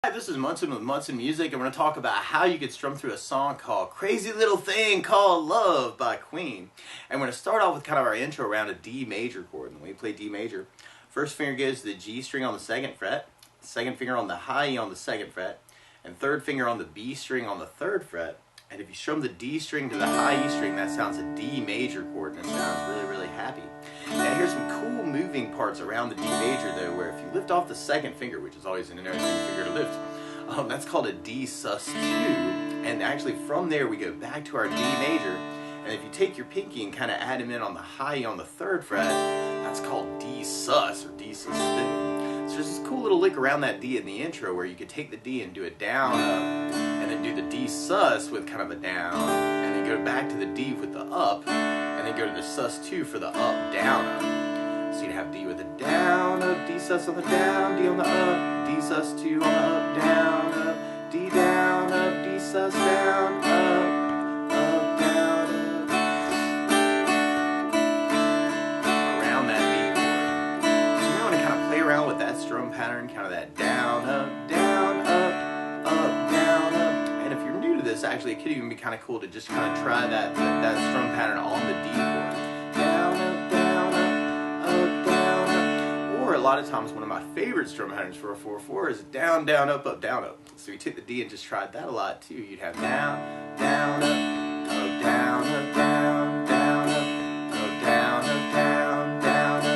Hi, this is Munson with Munson Music, and we're going to talk about how you could strum through a song called Crazy Little Thing Called Love by Queen. And we're going to start off with kind of our intro around a D major chord. And when we play D major, first finger goes to the G string on the 2nd fret, second finger on the high E on the 2nd fret, and third finger on the B string on the 3rd fret. And if you strum the D string to the high E string, that sounds a D major chord, and it sounds really, really happy. Now here's some cool moving parts around the D major though, where if you lift off the 2nd finger, which is always an interesting finger to lift, that's called a D sus2, and actually from there we go back to our D major, and if you take your pinky and kind of add them in on the high E on the 3rd fret, that's called D sus or D sus2. So there's this cool little lick around that D in the intro where you could take the D and do a down up, and then do the D sus with kind of a down, and then go back to the D with the up, and then go to the sus2 for the up down up. So you'd have D with a down up, D sus on the down, D on the up, D sus2 on the up down up, D down up, D sus down up, down up. Around that D chord. So you might want to kind of play around with that strum pattern, kind of that down up, down up, down up. And if you're new to this, actually it could even be kind of cool to just kind of try that strum pattern on the D chord. Down up, down up, down up. Or a lot of times one of my favorite strum patterns for a 4/4 is down, down, up, down, up. So you take the D and just tried that a lot too. You'd have down, down, up, down, up, down, down, up, down, up, down, down,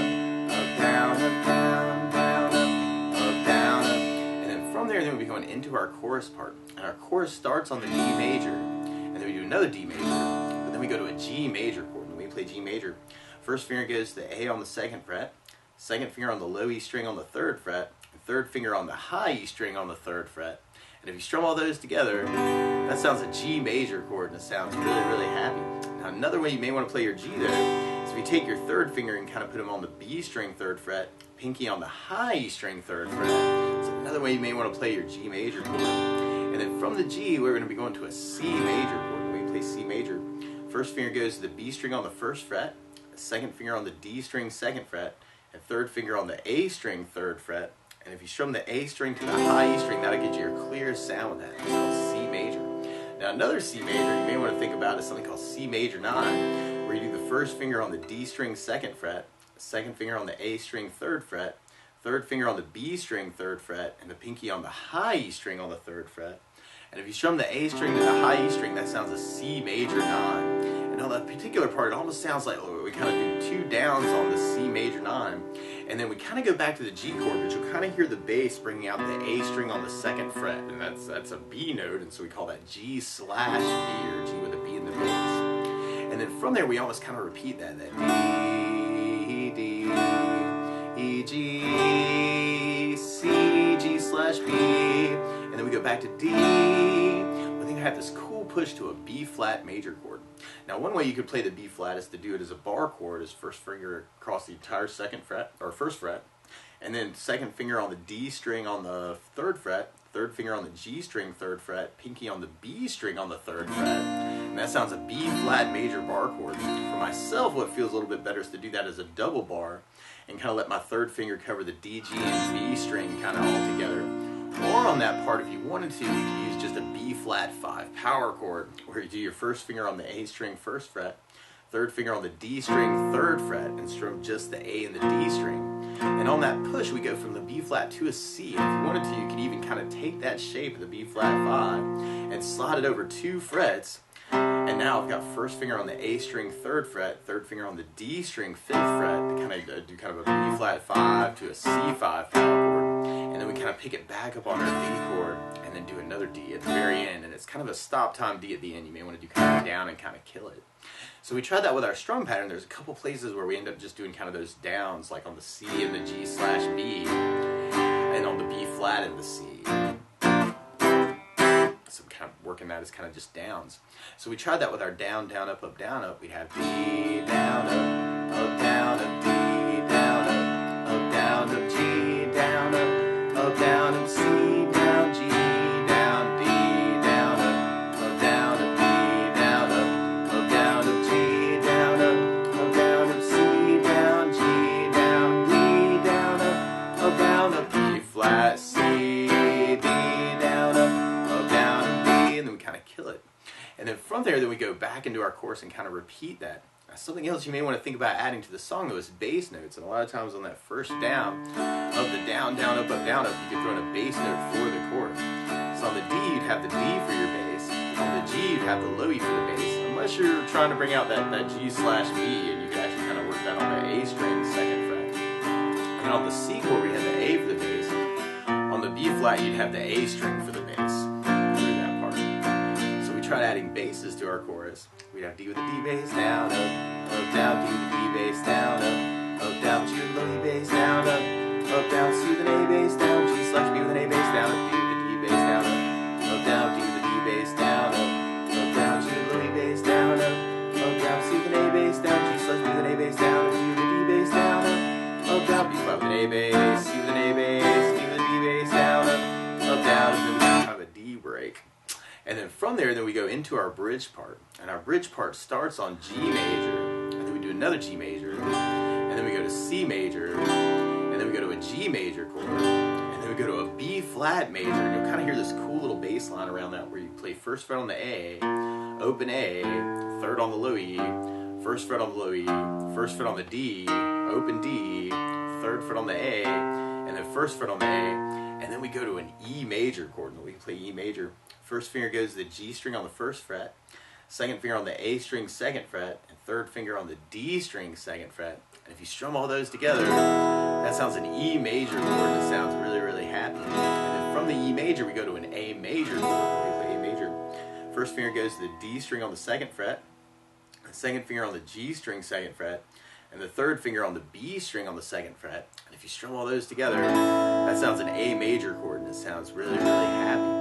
up, down, up, down, down, up, down, up. And then from there, we'll be going into our chorus part. And our chorus starts on the D major, and then we do another D major, but then we go to a G major chord. And when we play G major, first finger goes to the A on the 2nd fret, second finger on the low E string on the 3rd fret, and third finger on the high E string on the 3rd fret. And if you strum all those together, that sounds a G major chord, and it sounds really, really happy. Now another way you may want to play your G though, is if you take your 3rd finger and kind of put them on the B string 3rd fret, pinky on the high E string 3rd fret. So another way you may want to play your G major chord. And then from the G, we're going to be going to a C major chord. When we play C major, first finger goes to the B string on the 1st fret, second finger on the D string 2nd fret, and third finger on the A string 3rd fret. And if you strum the A string to the high E string, that'll get you your clear sound with that. It's called C major. Now another C major you may want to think about is something called C major 9, where you do the first finger on the D string 2nd fret, second finger on the A string 3rd fret, third finger on the B string 3rd fret, and the pinky on the high E string on the 3rd fret. And if you strum the A string to the high E string, that sounds a C major 9. And on that particular part, it almost sounds like we kind of do 2 downs on the C major 9. And then we kind of go back to the G chord, but you'll kind of hear the bass bringing out the A string on the 2nd fret. And that's a B note, and so we call that G/B, or G with a B in the bass. And then from there, we almost kind of repeat that D, D, E, G, C, G/B. And then we go back to D, but then you have this cool push to a B flat major chord. Now one way you could play the B flat is to do it as a bar chord, is first finger across the entire 2nd fret, or 1st fret, and then second finger on the D string on the 3rd fret, third finger on the G string 3rd fret, pinky on the B string on the 3rd fret, and that sounds a B flat major bar chord. For myself, what feels a little bit better is to do that as a double bar, and kind of let my 3rd finger cover the D, G, and B string kind of all together. Or on that part, if you wanted to, you could use just a B flat 5 power chord, where you do your first finger on the A string 1st fret, third finger on the D string 3rd fret, and strum just the A and the D string. And on that push, we go from the B flat to a C. And if you wanted to, you could even kind of take that shape of the B flat 5 and slide it over 2 frets. And now I've got first finger on the A string 3rd fret, third finger on the D string 5th fret to kind of do kind of a B flat 5 to a C5 power chord. And then we kind of pick it back up on our D chord and then do another D at the very end. And it's kind of a stop time D at the end. You may want to do kind of down and kind of kill it. So we tried that with our strum pattern. There's a couple places where we end up just doing kind of those downs, like on the C and the G/B, and on the B flat and the C. So kind of working that as kind of just downs. So we tried that with our down, down, up, down, up. We'd have D, down, up, down, up, D, down, up, down, up, G, down, up, down, up, C, down, G, down, D, down, up, down, up, D, down, up, G, down, up, C, down, G, down, D, down, up, down, up, B flat, C, D, And then from there, then we go back into our chorus and kind of repeat that. Now, something else you may want to think about adding to the song though is bass notes. And a lot of times on that first down of the down, down, up, down, up, you can throw in a bass note for the chord. So on the D, you'd have the D for your bass. On the G, you'd have the low E for the bass. Unless you're trying to bring out that G/B, and you can actually kind of work that on the A string, 2nd fret. And on the C chord, we have the A for the bass. On the B flat, you'd have the A string for the bass. Through that part. So we tried adding basses to our chorus. We'd have D with the D bass, down, up, down, D with the D bass, down, up, down, G with the low E bass, down, up, down, C with an A bass, down, G/B with an A bass, down, up, D with the D bass, down, up, down, D with the D bass, down, up, down, G with the low E bass, down, up, down, C with an A bass, down, G/B with an A bass, down, up, D with the D bass, down, up, down, B flat with an A bass, C with an A bass, D with a D bass, down, up, down, and then we have kind of a D break. And then from there, then we go into our bridge part. And our bridge part starts on G major, and then we do another G major, and then we go to C major, and then we go to a G major chord, and then we go to a B flat major, and you'll kind of hear this cool little bass line around that where you play 1st fret on the A, open A, 3rd on the low E, 1st fret on the low E, 1st fret on the D, open D, 3rd fret on the A, and then 1st fret on the A, and then we go to an E major chord, and we play E major. 1st finger goes to the G string on the 1st fret, 2nd finger on the A string 2nd fret, and 3rd finger on the D string 2nd fret. And if you strum all those together, that sounds an E major chord, and it sounds really, really happy. And then from the E major, we go to an A major chord. We play A major. 1st finger goes to the D string on the 2nd fret, the 2nd finger on the G string 2nd fret, and the 3rd finger on the B string on the 2nd fret. And if you strum all those together, that sounds an A major chord, and it sounds really, really happy.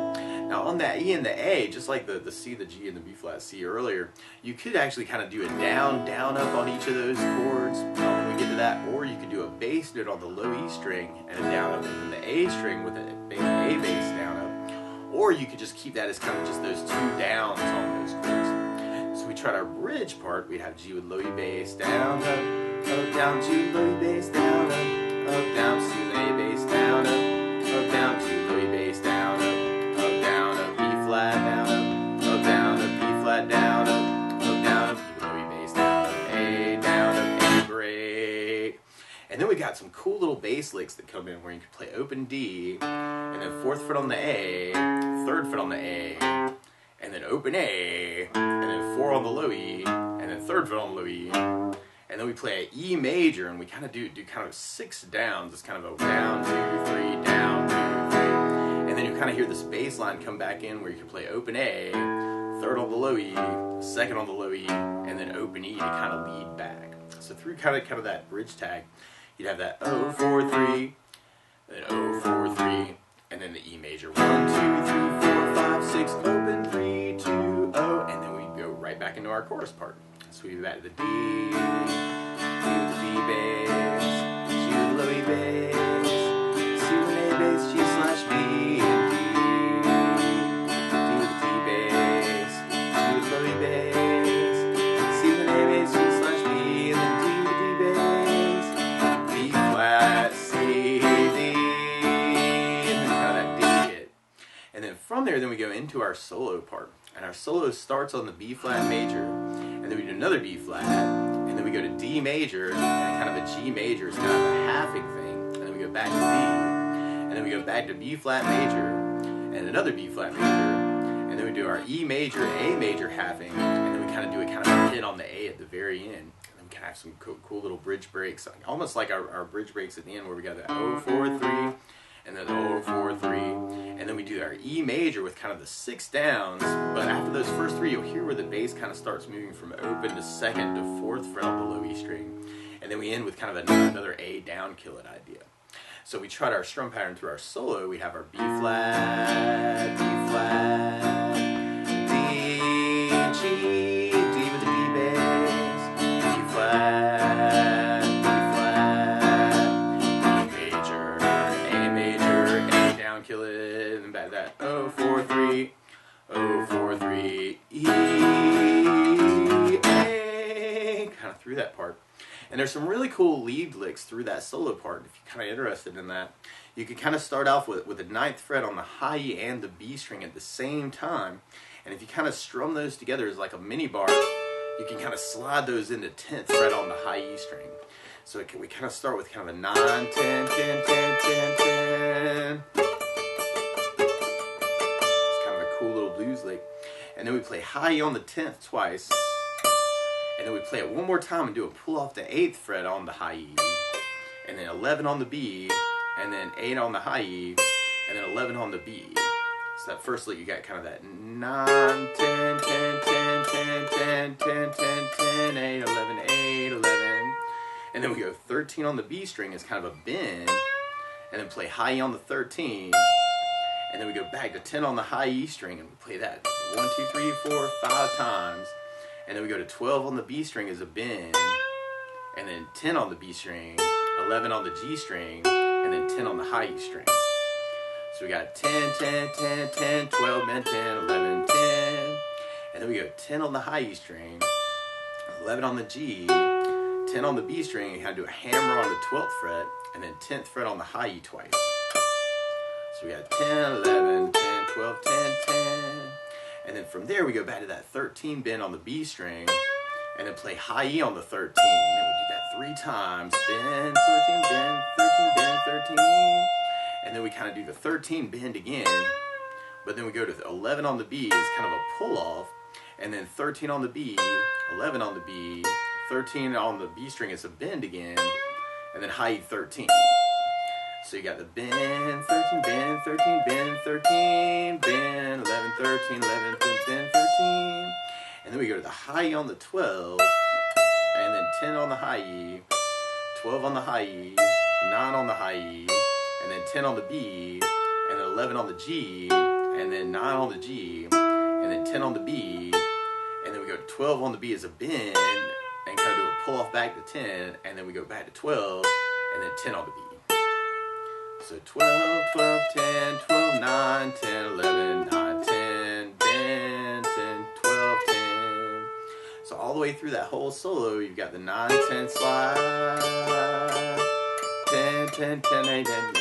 Now on that E and the A, just like the C, the G, and the B flat C earlier, you could actually kind of do a down, down, up on each of those chords when we get to that, or you could do a bass note on the low E string and a down up, and then the A string with an A bass down up, or you could just keep that as kind of just those 2 downs on those chords. So we tried our bridge part. We'd have G with low E bass, down, up, down, G with low E bass, down, up, down, C with an A bass, down, up, down, G with low E bass, down, up, down, up, B flat, down, up, B flat, down, up, B low E bass, down, up, A break. And then we got some cool little bass licks that come in where you can play open D, and then 4th fret on the A, 3rd fret on the A, and then open A, and then 4 on the low E, and then 3rd fret on the low E, and then we play an E major, and we kind of do kind of 6 downs. It's kind of a down, 2, 3, down, 2, 3. And then you kind of hear this bass line come back in where you can play open A, 3rd on the low E, 2nd on the low E, and then open E to kind of lead back. So through kind of that bridge tag, you'd have that 0, 4, 3, then 0, 4, 3, and then the E major. 1, 2, 3, 4, 5, 6, open, 3, 2, 0, and then we'd go right back into our chorus part. So we'd be back to the D with the D bass, G with the low E bass, C with an A bass, G/B, and D with the D bass, G with the low E bass, C with an A bass, G/B, and then D with the D bass, B flat, C, D, and then kind of that D hit. And then from there, then we go into our solo part. And our solo starts on the B flat major, and then we do another B flat, and then we go to D major, and kind of a G major is kind of a halving thing, and then we go back to D, and then we go back to B flat major, and another B flat major, and then we do our E major, A major halving, and then we kind of do a kind of a hit on the A at the very end, and then we kind of have some cool little bridge breaks, almost like our bridge breaks at the end where we got the 0, 4, 3, and then 0, 4, 3, and then we do our E major with kind of the 6 downs, but after those first 3, you'll hear where the bass kind of starts moving from open to 2nd to 4th fret on the low E string, and then we end with kind of another A down kill it idea. So we tried our strum pattern through our solo. We have our B flat, D, G, D with the D bass, B flat, E major, A major, A down kill it, and then back to that 0, 4, 3, 0, 4, 3, E, A, kind of through that part. And there's some really cool lead licks through that solo part. If you're kind of interested in that, you could kind of start off with the 9th fret on the high E and the B string at the same time, And if you kind of strum those together as like a mini bar, you can kind of slide those into 10th fret on the high E string. So we kind of start with kind of a 9, 10, 10, 10, 10, 10. It's kind of a cool little blues lick. And then we play high E on the 10th twice. And then we play it one more time and do a pull off the 8th fret on the high E. And then 11 on the B. And then 8 on the high E. And then 11 on the B. So that first lick, you got kind of that 9, 10, 10, 10, 10, 10, 10, 10, 10, 8, 11, 8, 11. And then we go 13 on the B string as kind of a bend. And then play high E on the 13. And then we go back to 10 on the high E string and we play that 1, 2, 3, 4, 5 times. And then we go to 12 on the B string as a bend. And then 10 on the B string, 11 on the G string, and then 10 on the high E string. So we got 10, 10, 10, 10, 12, and 10, 11, 10. And then we go 10 on the high E string, 11 on the G, 10 on the B string, and kind of do a hammer on the 12th fret, and then 10th fret on the high E twice. So we got 10, 11, 10, 12, 10, 10. And then from there we go back to that 13 bend on the B string, and then play high E on the 13. And we do that 3 times. Bend, 13, bend, 13, bend, 13. And then we kind of do the 13 bend again, but then we go to 11 on the B as kind of a pull off, and then 13 on the B, 11 on the B, 13 on the B string as a bend again, and then high E 13. So you got the bend, 13, bend, 13, bend, 13, bend, 11, 13, 11, bend, 13. And then we go to the high E on the 12, and then 10 on the high E, 12 on the high E, 9 on the high E, and then 10 on the B, and then 11 on the G, and then 9 on the G, and then 10 on the B, and then we go to 12 on the B as a bend, and kind of do a pull off back to 10, and then we go back to 12, and then 10 on the B. So 12, 12, 10, 12, 9, 10, 11, 9, 10, bend, 10, 12, 10. So all the way through that whole solo, you've got the 9, 10 slide, 10, 10, 10, 8, 10,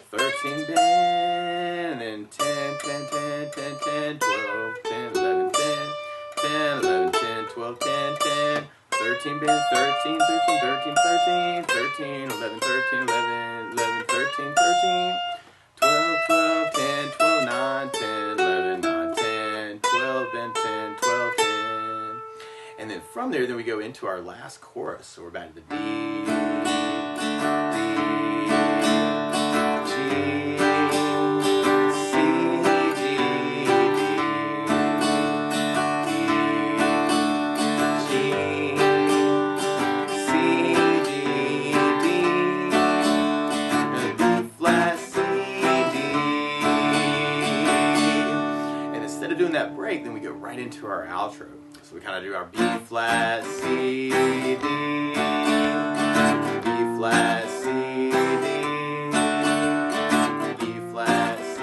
13 bend, and 10, 10, 10, 10, 10, 12, 10, 11, 10, 10, 11, 10, 12, 10, 10, 13 bend, 13, 13, 13, 13, 13, 11, 13, 11, 11, 13, 13, 12, 12, 10, 12, 9, 10, 11, 9, 10, 12, bend, 10, 12, 10. And then from there, then we go into our last chorus. So we're back to the D, doing that break, then we go right into our outro. So we kind of do our B flat, C, D, B flat, C, D, B flat, C,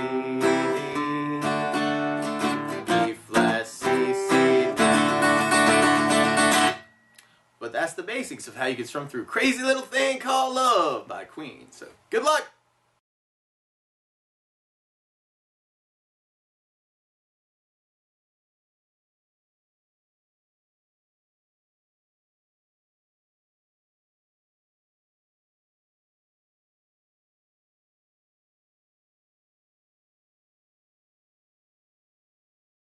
D, B flat, C, C, D. But that's the basics of how you can strum through Crazy Little Thing Called Love by Queen. So good luck!